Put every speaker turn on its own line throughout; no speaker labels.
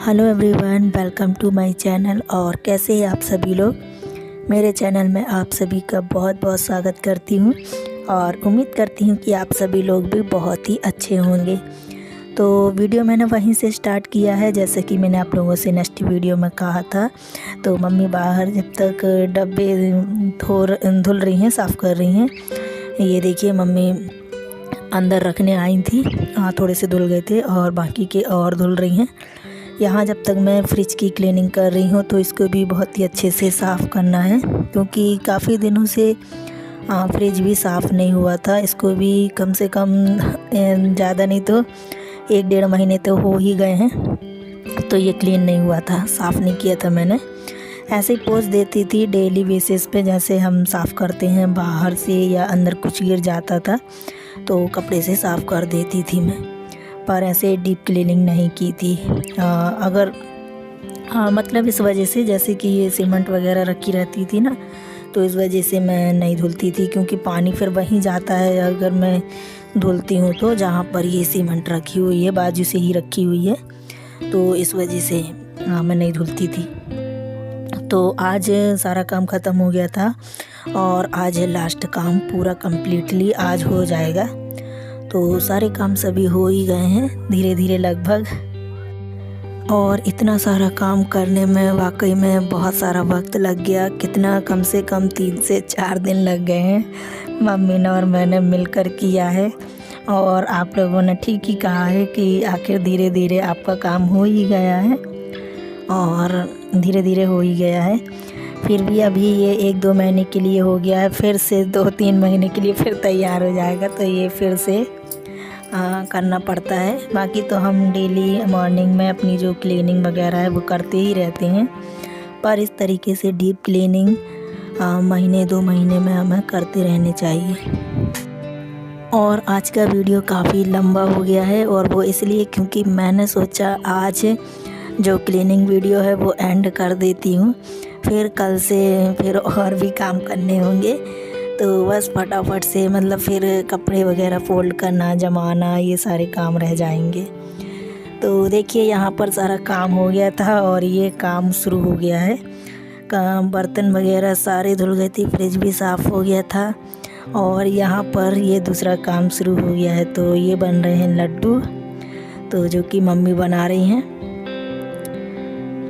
Hello everyone, welcome to my channel. और कैसे हैं आप सभी लोग। मेरे चैनल में आप सभी का बहुत बहुत स्वागत करती हूं और उम्मीद करती हूं कि आप सभी लोग भी बहुत ही अच्छे होंगे। तो वीडियो मैंने वहीं से स्टार्ट किया है, जैसे कि मैंने आप लोगों से नेक्स्ट वीडियो में कहा था। तो मम्मी बाहर जब तक डब्बे धुल रही हैं, साफ़ कर रही हैं। ये देखिए, मम्मी अंदर रखने आई थी, थोड़े से धुल गए थे और बाकी के और धुल रही हैं। यहाँ जब तक मैं फ्रिज की क्लीनिंग कर रही हूँ तो इसको भी बहुत ही अच्छे से साफ़ करना है, क्योंकि काफ़ी दिनों से फ्रिज भी साफ़ नहीं हुआ था। इसको भी कम से कम ज़्यादा नहीं तो 1-1.5 महीने तो हो ही गए हैं। तो ये क्लीन नहीं हुआ था, साफ़ नहीं किया था मैंने। ऐसे ही पोंछ देती थी डेली बेसिस पे, जैसे हम साफ़ करते हैं बाहर से या अंदर कुछ गिर जाता था तो कपड़े से साफ़ कर देती थी मैं, पर ऐसे डीप क्लीनिंग नहीं की थी। मतलब इस वजह से, जैसे कि ये सीमेंट वगैरह रखी रहती थी ना, तो इस वजह से मैं नहीं धुलती थी, क्योंकि पानी फिर वहीं जाता है अगर मैं धुलती हूँ तो, जहाँ पर ये सीमेंट रखी हुई है बाजू से ही रखी हुई है, तो इस वजह से मैं नहीं धुलती थी। तो आज सारा काम ख़त्म हो गया था और आज लास्ट काम पूरा कम्प्लीटली आज हो जाएगा। तो सारे काम सभी हो ही गए हैं धीरे धीरे लगभग। और इतना सारा काम करने में वाकई में बहुत सारा वक्त लग गया। कितना, कम से कम 3 से 4 दिन लग गए हैं। मम्मी ने और मैंने मिलकर किया है और आप लोगों ने ठीक ही कहा है कि आखिर धीरे धीरे आपका काम हो ही गया है और धीरे धीरे हो ही गया है। फिर भी अभी ये 1-2 महीने के लिए हो गया है, फिर से 2-3 महीने के लिए फिर तैयार हो जाएगा, तो ये फिर से करना पड़ता है। बाकी तो हम डेली मॉर्निंग में अपनी जो क्लीनिंग वगैरह है वो करते ही रहते हैं, पर इस तरीके से डीप क्लीनिंग महीने 2 महीने में हमें करते रहने चाहिए। और आज का वीडियो काफ़ी लंबा हो गया है, और वो इसलिए क्योंकि मैंने सोचा आज जो क्लीनिंग वीडियो है वो एंड कर देती हूँ, फिर कल से फिर और भी काम करने होंगे। तो बस फटाफट से, मतलब फिर कपड़े वगैरह फोल्ड करना, जमाना, ये सारे काम रह जाएंगे। तो देखिए, यहाँ पर सारा काम हो गया था और ये काम शुरू हो गया है। बर्तन वगैरह सारे धुल गए थे, फ्रिज भी साफ़ हो गया था और यहाँ पर ये दूसरा काम शुरू हो गया है। तो ये बन रहे हैं लड्डू, तो जो कि मम्मी बना रही हैं।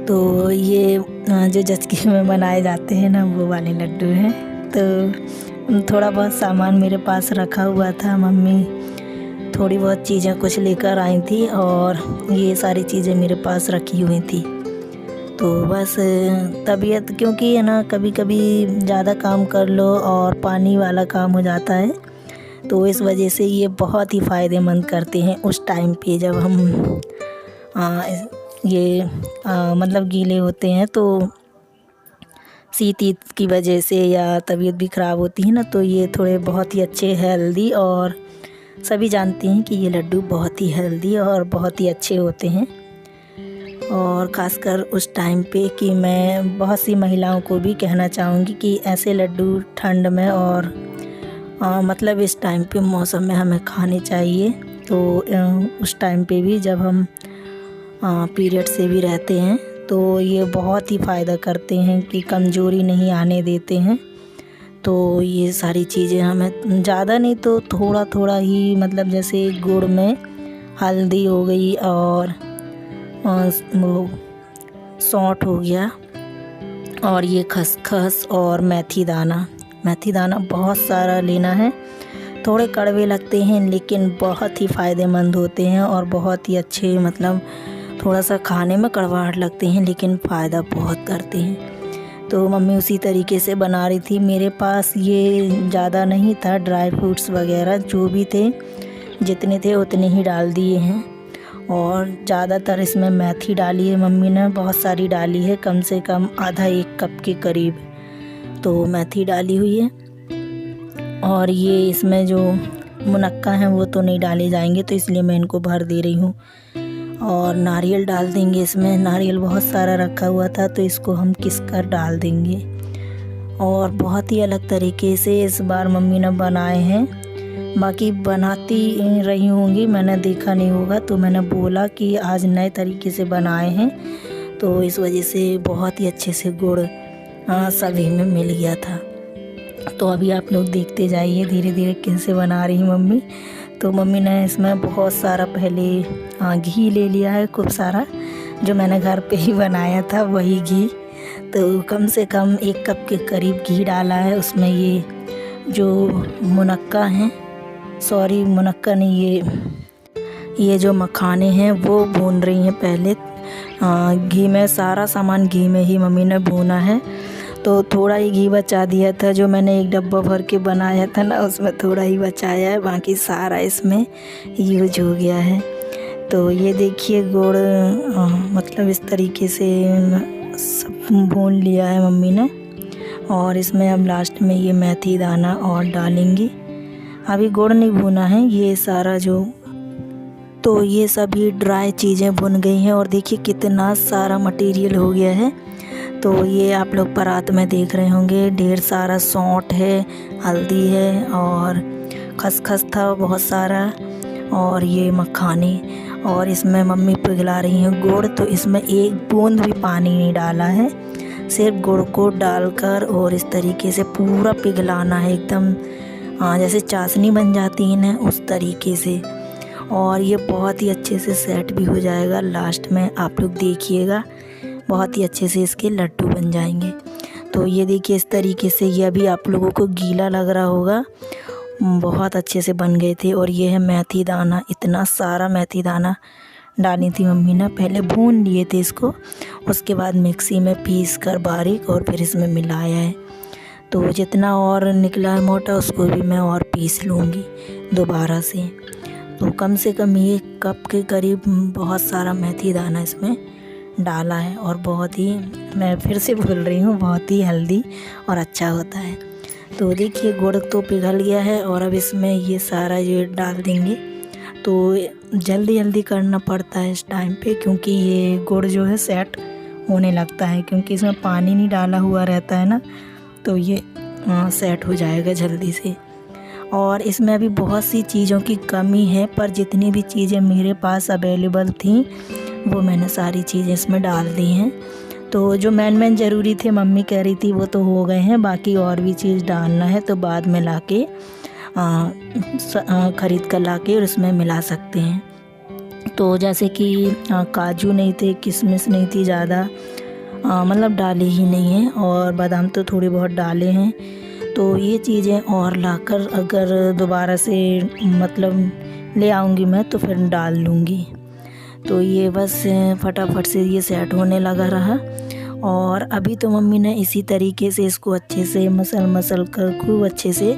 तो ये जो जचकी में बनाए जाते हैं ना, वो वाले लड्डू हैं। तो थोड़ा बहुत सामान मेरे पास रखा हुआ था, मम्मी थोड़ी बहुत चीज़ें कुछ लेकर आई थी और ये सारी चीज़ें मेरे पास रखी हुई थी। तो बस तबीयत, क्योंकि है ना, कभी कभी ज़्यादा काम कर लो और पानी वाला काम हो जाता है, तो इस वजह से ये बहुत ही फ़ायदेमंद करते हैं उस टाइम पे जब हम मतलब गीले होते हैं, तो शीत की वजह से या तबीयत भी ख़राब होती है ना, तो ये थोड़े बहुत ही अच्छे हेल्दी, और सभी जानते हैं कि ये लड्डू बहुत ही हेल्दी और बहुत ही अच्छे होते हैं। और ख़ासकर उस टाइम पे कि मैं बहुत सी महिलाओं को भी कहना चाहूँगी कि ऐसे लड्डू ठंड में और मतलब इस टाइम पे मौसम में हमें खाने चाहिए। तो उस टाइम पे भी जब हम पीरियड से भी रहते हैं तो ये बहुत ही फ़ायदा करते हैं कि कमज़ोरी नहीं आने देते हैं। तो ये सारी चीज़ें हमें ज़्यादा नहीं तो थोड़ा थोड़ा ही, मतलब जैसे गुड़ में हल्दी हो गई और वो सौंठ हो गया, और ये खसखस और मेथी दाना बहुत सारा लेना है। थोड़े कड़वे लगते हैं लेकिन बहुत ही फ़ायदेमंद होते हैं और बहुत ही अच्छे, मतलब थोड़ा सा खाने में कड़वाहट लगते हैं लेकिन फ़ायदा बहुत करते हैं। तो मम्मी उसी तरीके से बना रही थी। मेरे पास ये ज़्यादा नहीं था, ड्राई फ्रूट्स वगैरह जो भी थे, जितने थे उतने ही डाल दिए हैं। और ज़्यादातर इसमें मेथी डाली है मम्मी ने, बहुत सारी डाली है, कम से कम आधा 1 कप के करीब तो मेथी डाली हुई है। और ये इसमें जो मुनक्का हैं वो तो नहीं डाले जाएंगे, तो इसलिए मैं इनको भर दे रही हूँ। और नारियल डाल देंगे इसमें, नारियल बहुत सारा रखा हुआ था तो इसको हम किस कर डाल देंगे। और बहुत ही अलग तरीके से इस बार मम्मी ने बनाए हैं, बाकी बनाती रही होंगी, मैंने देखा नहीं होगा, तो मैंने बोला कि आज नए तरीके से बनाए हैं, तो इस वजह से बहुत ही अच्छे से गुड़ सभी में मिल गया था। तो अभी आप लोग देखते जाइए धीरे धीरे कैसे बना रही मम्मी। तो मम्मी ने इसमें बहुत सारा पहले घी ले लिया है, खूब सारा, जो मैंने घर पे ही बनाया था वही घी। तो कम से कम 1 कप के करीब घी डाला है। उसमें ये जो मुनक्का हैं, सॉरी मुनक्का नहीं, ये जो मखाने हैं वो भून रही हैं पहले घी में। सारा सामान घी में ही मम्मी ने भूना है। तो थोड़ा ही घी बचा दिया था, जो मैंने 1 डब्बा भर के बनाया था ना, उसमें थोड़ा ही बचाया है, बाकी सारा इसमें यूज हो गया है। तो ये देखिए गुड़ मतलब इस तरीके से सब भून लिया है मम्मी ने। और इसमें अब लास्ट में ये मेथी दाना और डालेंगे। अभी गुड़ नहीं भुना है, ये सारा जो, तो ये सभी ड्राई चीज़ें भुन गई हैं। और देखिए कितना सारा मटेरियल हो गया है। तो ये आप लोग परात में देख रहे होंगे, ढेर सारा सौंठ है, हल्दी है और खसखस था बहुत सारा, और ये मखाने। और इसमें मम्मी पिघला रही हैं गुड़। तो इसमें 1 बूंद भी पानी नहीं डाला है, सिर्फ गुड़ को डालकर और इस तरीके से पूरा पिघलाना है, एकदम जैसे चाशनी बन जाती है ना उस तरीके से। और ये बहुत ही अच्छे से सेट भी हो जाएगा। लास्ट में आप लोग देखिएगा बहुत ही अच्छे से इसके लड्डू बन जाएंगे। तो ये देखिए इस तरीके से, ये अभी आप लोगों को गीला लग रहा होगा, बहुत अच्छे से बन गए थे। और ये है मेथी दाना, इतना सारा मेथी दाना डाली थी मम्मी ने, पहले भून लिए थे इसको, उसके बाद मिक्सी में पीस कर बारीक और फिर इसमें मिलाया है। तो जितना और निकला है मोटा उसको भी मैं और पीस लूँगी दोबारा से। तो कम से कम 1 कप के करीब बहुत सारा मेथी दाना इसमें डाला है। और बहुत ही, मैं फिर से बोल रही हूँ, बहुत ही हेल्दी और अच्छा होता है। तो देखिए गुड़ तो पिघल गया है और अब इसमें ये सारा ये डाल देंगे। तो जल्दी जल्दी करना पड़ता है इस टाइम पे, क्योंकि ये गुड़ जो है सेट होने लगता है, क्योंकि इसमें पानी नहीं डाला हुआ रहता है ना, तो ये सेट हो जाएगा जल्दी से। और इसमें अभी बहुत सी चीज़ों की कमी है, पर जितनी भी चीज़ें मेरे पास अवेलेबल थी वो मैंने सारी चीज़ें इसमें डाल दी हैं। तो जो मेन ज़रूरी थे मम्मी कह रही थी वो तो हो गए हैं, बाकी और भी चीज़ डालना है तो बाद में लाके ख़रीद कर लाके और इसमें मिला सकते हैं। तो जैसे कि काजू नहीं थे, किशमिश नहीं थी ज़्यादा, मतलब डाले ही नहीं हैं, और बादाम तो थोड़े बहुत डाले हैं। तो ये चीज़ें और लाकर अगर दोबारा से मतलब ले आऊँगी मैं तो फिर डाल लूँगी। तो ये बस फटाफट से ये सेट होने लगा रहा। और अभी तो मम्मी ने इसी तरीके से इसको अच्छे से मसल कर खूब अच्छे से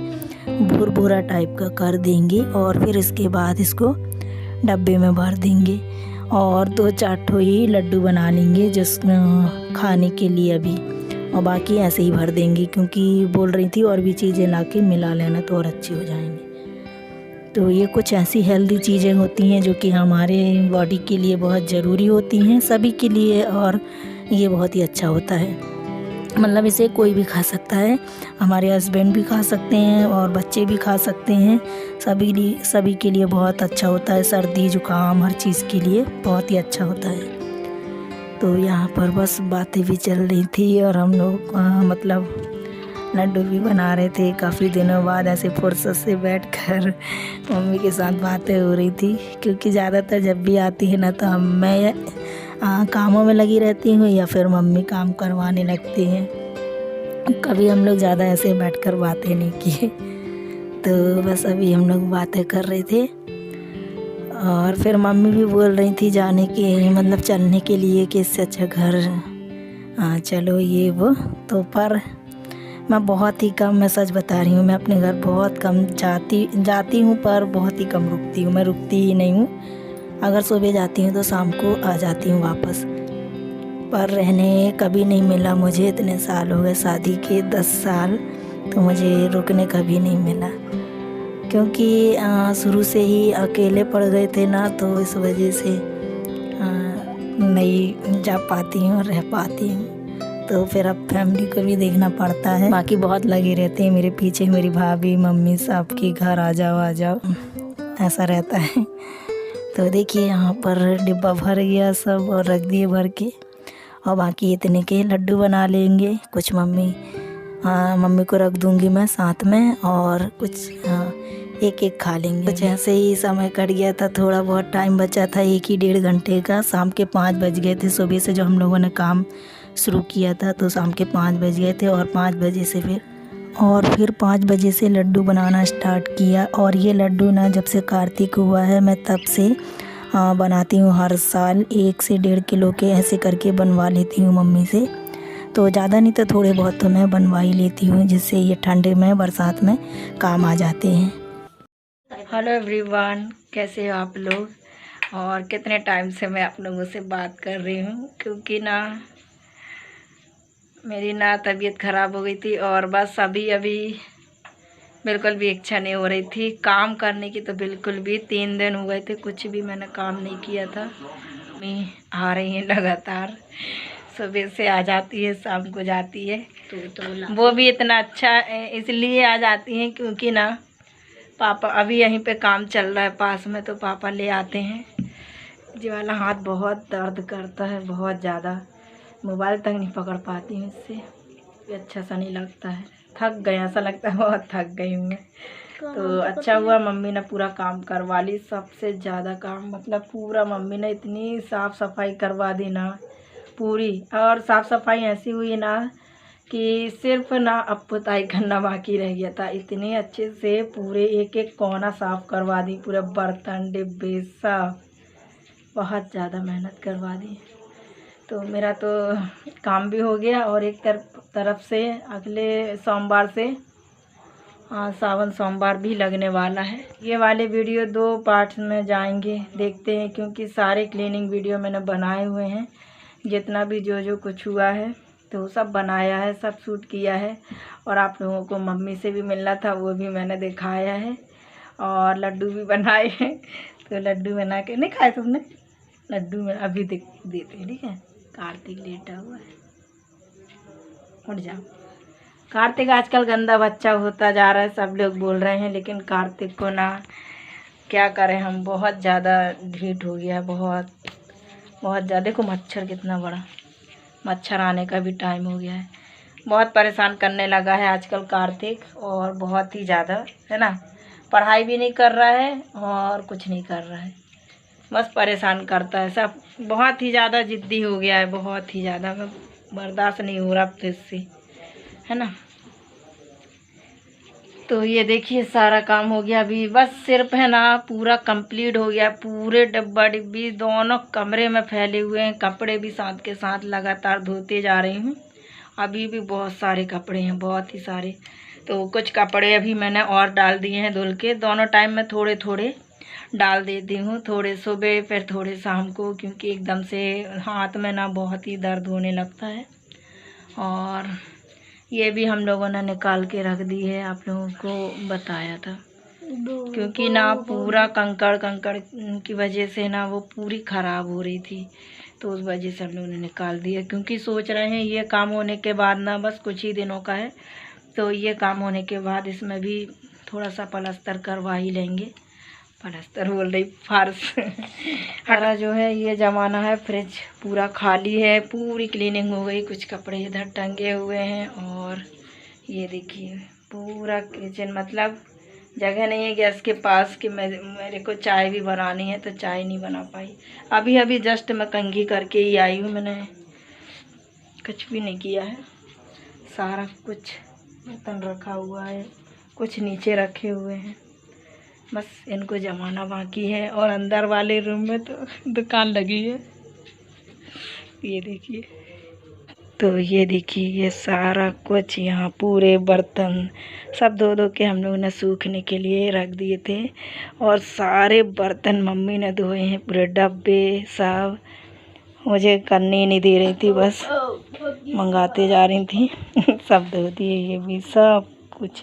भुरभुरा टाइप का कर देंगे, और फिर इसके बाद इसको डब्बे में भर देंगे और 2-4 ठो ही लड्डू बना लेंगे जिस खाने के लिए अभी, और बाकी ऐसे ही भर देंगे, क्योंकि बोल रही थी और भी चीज़ें ला के मिला लेना तो और अच्छे हो जाएंगे। तो ये कुछ ऐसी हेल्दी चीज़ें होती हैं जो कि हमारे बॉडी के लिए बहुत ज़रूरी होती हैं, सभी के लिए, और ये बहुत ही अच्छा होता है। मतलब इसे कोई भी खा सकता है, हमारे हस्बैंड भी खा सकते हैं और बच्चे भी खा सकते हैं, सभी के लिए बहुत अच्छा होता है। सर्दी जुकाम हर चीज़ के लिए बहुत ही अच्छा होता है। तो यहाँ पर बस बातें भी चल रही थी और हम लोग मतलब लड्डू भी बना रहे थे। काफ़ी दिनों बाद ऐसे फुर्सत से बैठकर मम्मी के साथ बातें हो रही थी, क्योंकि ज़्यादातर जब भी आती है ना तो मैं कामों में लगी रहती हूँ या फिर मम्मी काम करवाने लगती हैं। कभी हम लोग ज़्यादा ऐसे बैठकर बातें नहीं किए। तो बस अभी हम लोग बातें कर रहे थे और फिर मम्मी भी बोल रही थी जाने के, मतलब चलने के लिए, कि इससे अच्छा घर चलो ये वो। तो पर मैं बहुत ही कम, मैं सच बता रही हूँ, मैं अपने घर बहुत कम जाती हूँ, पर बहुत ही कम रुकती हूँ। मैं रुकती ही नहीं हूँ, अगर सुबह जाती हूँ तो शाम को आ जाती हूँ वापस। पर रहने कभी नहीं मिला मुझे, इतने साल हो गए शादी के, 10 साल, तो मुझे रुकने कभी नहीं मिला, क्योंकि शुरू से ही अकेले पड़ गए थे ना, तो इस वजह से नहीं जा पाती हूँ, रह पाती हूँ। तो फिर अब फैमिली को भी देखना पड़ता है। बाकी बहुत लगे रहते हैं मेरे पीछे, मेरी भाभी मम्मी सब की घर आ जाओ ऐसा रहता है। तो देखिए यहाँ पर डिब्बा भर गया सब और रख दिए भर के, और बाकी इतने के लड्डू बना लेंगे। कुछ मम्मी को रख दूंगी मैं साथ में, और कुछ एक एक खा लेंगे। कुछ ऐसे ही समय कट गया था, थोड़ा बहुत टाइम बचा था, 1 ही 1.5 घंटे का। शाम के 5 बज गए थे। सुबह से जो हम लोगों ने काम शुरू किया था तो शाम के 5 बज गए थे, और 5 बजे से फिर 5 बजे से लड्डू बनाना स्टार्ट किया। और ये लड्डू ना जब से कार्तिक हुआ है मैं तब से बनाती हूँ। हर साल 1 से 1.5 किलो के ऐसे करके बनवा लेती हूँ मम्मी से। तो ज़्यादा नहीं तो थोड़े बहुत तो मैं बनवा ही लेती हूँ, जिससे ये ठंडे में बरसात में काम आ जाते हैं। हेलो एवरीवन, कैसे हो आप लोग? और कितने टाइम से मैं आप लोगों से बात कर रही हूँ, क्योंकि ना मेरी ना तबीयत ख़राब हो गई थी, और बस अभी बिल्कुल भी इच्छा नहीं हो रही थी काम करने की। तो बिल्कुल भी 3 दिन हो गए थे, कुछ भी मैंने काम नहीं किया था। मम्मी आ रही हैं लगातार, सुबह से आ जाती है, शाम को जाती है। तो वो भी इतना अच्छा इसलिए आ जाती हैं क्योंकि ना पापा अभी यहीं पे काम चल रहा है पास में, तो पापा ले आते हैं। जी वाला हाथ बहुत दर्द करता है, बहुत ज़्यादा। मोबाइल तक नहीं पकड़ पाती हूँ इससे, अच्छा सा नहीं लगता है। थक गए, ऐसा लगता है बहुत थक गई हूँ मैं। तो अच्छा हुआ मम्मी ने पूरा काम करवा ली, सबसे ज़्यादा काम, मतलब पूरा मम्मी ने इतनी साफ़ सफाई करवा दी ना पूरी। और साफ़ सफाई ऐसी हुई ना कि सिर्फ ना अब पुताई करना बाकी रह गया था। इतने अच्छे से पूरे एक एक कोना साफ़ करवा दी, पूरे बर्तन डिब्बे सब, बहुत ज़्यादा मेहनत करवा दी। तो मेरा तो काम भी हो गया, और एक तरफ से अगले सोमवार से सावन सोमवार भी लगने वाला है। ये वाले वीडियो 2 पार्ट्स में जाएंगे, देखते हैं, क्योंकि सारे क्लीनिंग वीडियो मैंने बनाए हुए हैं। जितना भी जो कुछ हुआ है तो सब बनाया है, सब शूट किया है। और आप लोगों को मम्मी से भी मिलना था, वो भी मैंने दिखाया है। और लड्डू भी बनाए हैं, तो लड्डू बना के नहीं खाए तुमने? लड्डू में अभी देते हैं, ठीक है। कार्तिक लेटा हुआ है, उठ जाओ। कार्तिक आजकल गंदा बच्चा होता जा रहा है, सब लोग बोल रहे हैं, लेकिन कार्तिक को ना क्या करें हम, बहुत ज़्यादा ढीठ हो गया है, बहुत ज़्यादा। देखो मच्छर कितना बड़ा, मच्छर आने का भी टाइम हो गया है। बहुत परेशान करने लगा है आजकल कार्तिक, और बहुत ही ज़्यादा, है ना। पढ़ाई भी नहीं कर रहा है और कुछ नहीं कर रहा है, बस परेशान करता है सब। बहुत ही ज़्यादा ज़िद्दी हो गया है, बहुत ही ज़्यादा, बर्दाश्त नहीं हो रहा अब इससे, है ना। तो ये देखिए सारा काम हो गया, अभी बस सिर्फ है ना पूरा कंप्लीट हो गया। पूरे डब्बा डिब्बी दोनों कमरे में फैले हुए हैं, कपड़े भी साथ के साथ लगातार धोते जा रही हूँ। अभी भी बहुत सारे कपड़े हैं, बहुत ही सारे। तो कुछ कपड़े अभी मैंने और डाल दिए हैं धुल के। दोनों टाइम में थोड़े थोड़े डाल देती हूँ, थोड़े सुबह फिर थोड़े शाम को, क्योंकि एकदम से हाथ में ना बहुत ही दर्द होने लगता है। और ये भी हम लोगों ने निकाल के रख दी है, आप लोगों को बताया था, क्योंकि ना पूरा कंकड़ की वजह से ना वो पूरी ख़राब हो रही थी, तो उस वजह से हम लोगों ने निकाल दिया। क्योंकि सोच रहे हैं ये काम होने के बाद ना, बस कुछ ही दिनों का है, तो ये काम होने के बाद इसमें भी थोड़ा सा प्लास्टर करवा ही लेंगे। प्लास्टर बोल रही, फर्श। हमारा जो है ये ज़माना है, फ्रिज पूरा खाली है, पूरी क्लीनिंग हो गई। कुछ कपड़े इधर टंगे हुए हैं, और ये देखिए पूरा किचन, मतलब जगह नहीं है गैस के पास कि मेरे को चाय भी बनानी है, तो चाय नहीं बना पाई। अभी जस्ट मैं कंघी करके ही आई हूँ, मैंने कुछ भी नहीं किया है। सारा कुछ बर्तन रखा हुआ है, कुछ नीचे रखे हुए हैं, बस इनको जमाना बाकी है। और अंदर वाले रूम में तो दुकान लगी है, ये देखिए। तो ये देखिए ये सारा कुछ, यहाँ पूरे बर्तन सब धो के हम लोगों ने सूखने के लिए रख दिए थे। और सारे बर्तन मम्मी ने धोए हैं, पूरे डब्बे सब। मुझे करने ही नहीं दे रही थी, बस मंगाते जा रही थी। सब धो दिए, ये भी सब कुछ,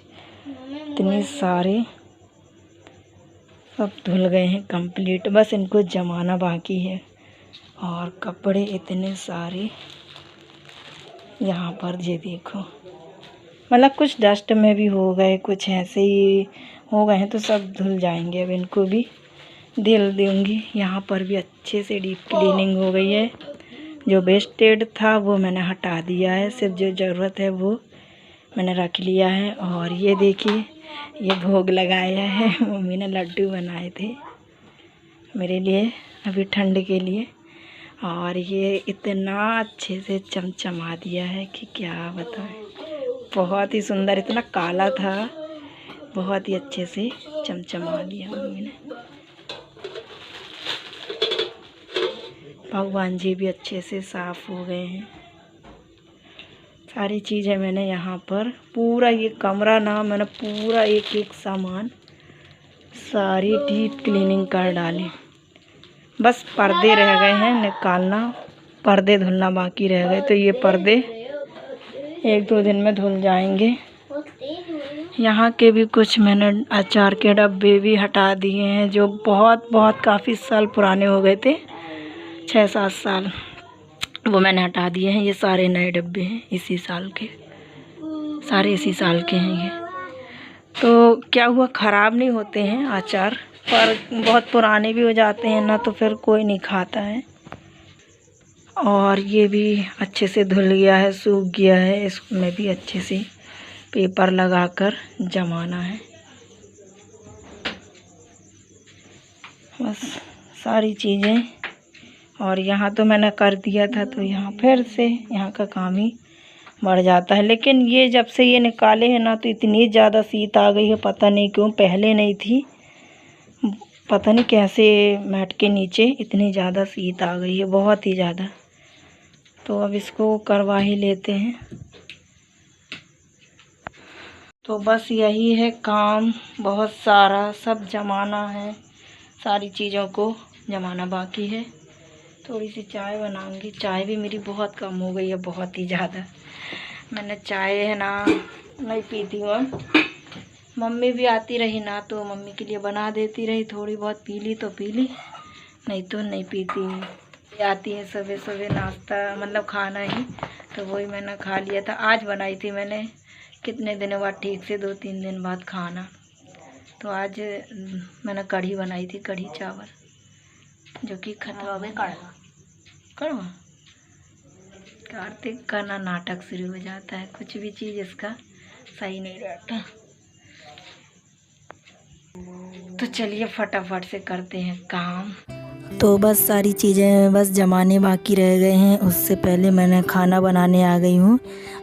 इतने सारे सब धुल गए हैं कंप्लीट, बस इनको जमाना बाकी है। और कपड़े इतने सारे, यहाँ पर ये देखो, मतलब कुछ डस्ट में भी हो गए, कुछ ऐसे ही हो गए हैं, तो सब धुल जाएंगे। अब इनको भी धुल दूँगी। यहाँ पर भी अच्छे से डीप क्लीनिंग हो गई है। जो वेस्टेड था वो मैंने हटा दिया है, सिर्फ जो ज़रूरत है वो मैंने रख लिया है। और ये देखिए, ये भोग लगाया है, मम्मी ने लड्डू बनाए थे मेरे लिए अभी ठंड के लिए। और ये इतना अच्छे से चमचमा दिया है कि क्या बताएं, बहुत ही सुंदर। इतना काला था, बहुत ही अच्छे से चमचमा दिया मम्मी ने। भगवान जी भी अच्छे से साफ़ हो गए हैं। सारी चीज़ें मैंने यहाँ पर पूरा, ये कमरा ना मैंने पूरा एक एक सामान सारी डीप क्लीनिंग कर डाली। बस पर्दे रह गए हैं निकालना, पर्दे धुलना बाकी रह गए। तो ये पर्दे 1-2 दिन में धुल जाएंगे। यहाँ के भी कुछ मैंने अचार के डब्बे भी हटा दिए हैं, जो बहुत काफ़ी साल पुराने हो गए थे, 6-7 साल, वो मैंने हटा दिए हैं। ये सारे नए डब्बे हैं, इसी साल के, सारे इसी साल के हैं ये। तो क्या हुआ, ख़राब नहीं होते हैं अचार, पर बहुत पुराने भी हो जाते हैं ना, तो फिर कोई नहीं खाता है। और ये भी अच्छे से धुल गया है, सूख गया है। इसमें भी अच्छे से पेपर लगाकर जमाना है। बस सारी चीज़ें। और यहाँ तो मैंने कर दिया था, तो यहाँ फिर से यहाँ का काम ही बढ़ जाता है। लेकिन ये जब से ये निकाले हैं ना, तो इतनी ज़्यादा शीत आ गई है, पता नहीं क्यों, पहले नहीं थी। पता नहीं कैसे मैट के नीचे इतनी ज़्यादा शीत आ गई है, बहुत ही ज़्यादा। तो अब इसको करवा ही लेते हैं। तो बस यही है काम, बहुत सारा सब जमाना है, सारी चीज़ों को जमाना बाकी है। थोड़ी सी चाय बनाऊंगी। चाय भी मेरी बहुत कम हो गई है, बहुत ही ज़्यादा। मैंने चाय है ना नहीं पीती हूँ। मम्मी भी आती रही ना, तो मम्मी के लिए बना देती रही, थोड़ी बहुत पी ली तो पी ली, नहीं तो नहीं पीती। आती है सुबह सुबह नाश्ता, मतलब खाना ही, तो वही मैंने खा लिया था। आज बनाई थी मैंने कितने दिनों बाद, ठीक से 2-3 दिन बाद खाना। तो आज मैंने कढ़ी बनाई थी, कढ़ी चावल, जो कि खत्म। कड़वा कार्तिक का ना नाटक शुरू हो जाता है, कुछ भी चीज़ इसका सही नहीं रहता। तो चलिए फटाफट से करते हैं काम। तो बस सारी चीज़ें बस जमाने बाकी रह गए हैं। उससे पहले मैंने खाना बनाने आ गई हूँ।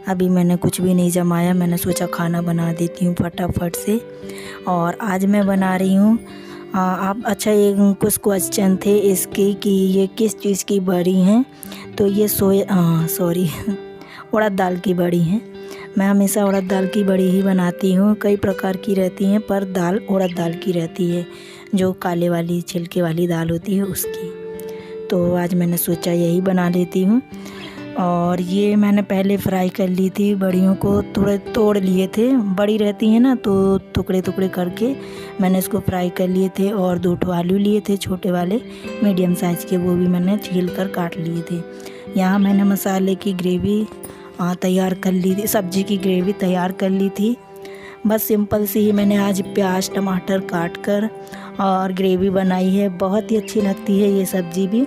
अभी मैंने कुछ भी नहीं जमाया, मैंने सोचा खाना बना देती हूँ फटाफट से। और आज मैं बना रही हूँ आप अच्छा, ये कुछ क्वेश्चन थे इसके कि ये किस चीज़ की बड़ी हैं। तो ये उड़द दाल की बड़ी हैं। मैं हमेशा उड़द दाल की बड़ी ही बनाती हूँ। कई प्रकार की रहती हैं, पर दाल उड़द दाल की रहती है, जो काले वाली छिलके वाली दाल होती है उसकी। तो आज मैंने सोचा यही बना लेती हूँ। और ये मैंने पहले फ्राई कर ली थी, बड़ियों को थोड़े तोड़ लिए थे, बड़ी रहती हैं ना, तो टुकड़े टुकड़े करके मैंने इसको फ्राई कर लिए थे। और 2 आलू लिए थे छोटे वाले मीडियम साइज़ के, वो भी मैंने छील कर काट लिए थे। यहाँ मैंने मसाले की ग्रेवी तैयार कर ली थी, सब्जी की ग्रेवी तैयार कर ली थी। बस सिंपल सी ही मैंने आज प्याज टमाटर काट कर और ग्रेवी बनाई है। बहुत ही अच्छी लगती है ये सब्ज़ी भी।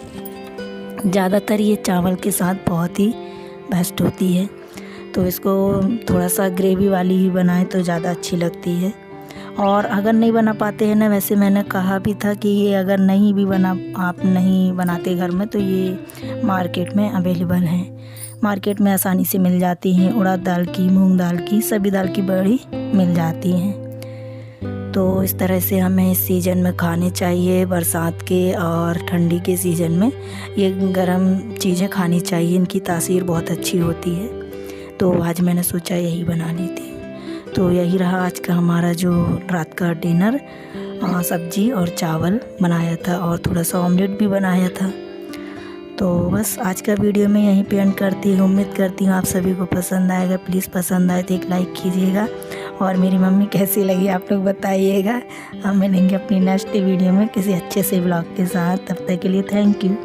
ज़्यादातर ये चावल के साथ बहुत ही बेस्ट होती है। तो इसको थोड़ा सा ग्रेवी वाली ही बनाएं तो ज़्यादा अच्छी लगती है। और अगर नहीं बना पाते हैं ना, वैसे मैंने कहा भी था कि ये अगर नहीं भी आप नहीं बनाते घर में, तो ये मार्केट में अवेलेबल हैं। मार्केट में आसानी से मिल जाती हैं। उड़द दाल की, मूंग दाल की, सभी दाल की बड़ी मिल जाती हैं। तो इस तरह से हमें इस सीज़न में खाने चाहिए, बरसात के और ठंडी के सीज़न में ये गरम चीज़ें खानी चाहिए, इनकी तासीर बहुत अच्छी होती है। तो आज मैंने सोचा यही बना ली थी। तो यही रहा आज का हमारा जो रात का डिनर। सब्जी और चावल बनाया था और थोड़ा सा ऑमलेट भी बनाया था। तो बस आज का वीडियो मैं यहीं पे एंड करती हूँ। उम्मीद करती हूँ आप सभी को पसंद आएगा। प्लीज़ पसंद आए तो एक लाइक कीजिएगा। और मेरी मम्मी कैसी लगी आप लोग बताइएगा। हम मिलेंगे अपनी नेक्स्ट वीडियो में किसी अच्छे से ब्लॉग के साथ। तब तक के लिए थैंक यू।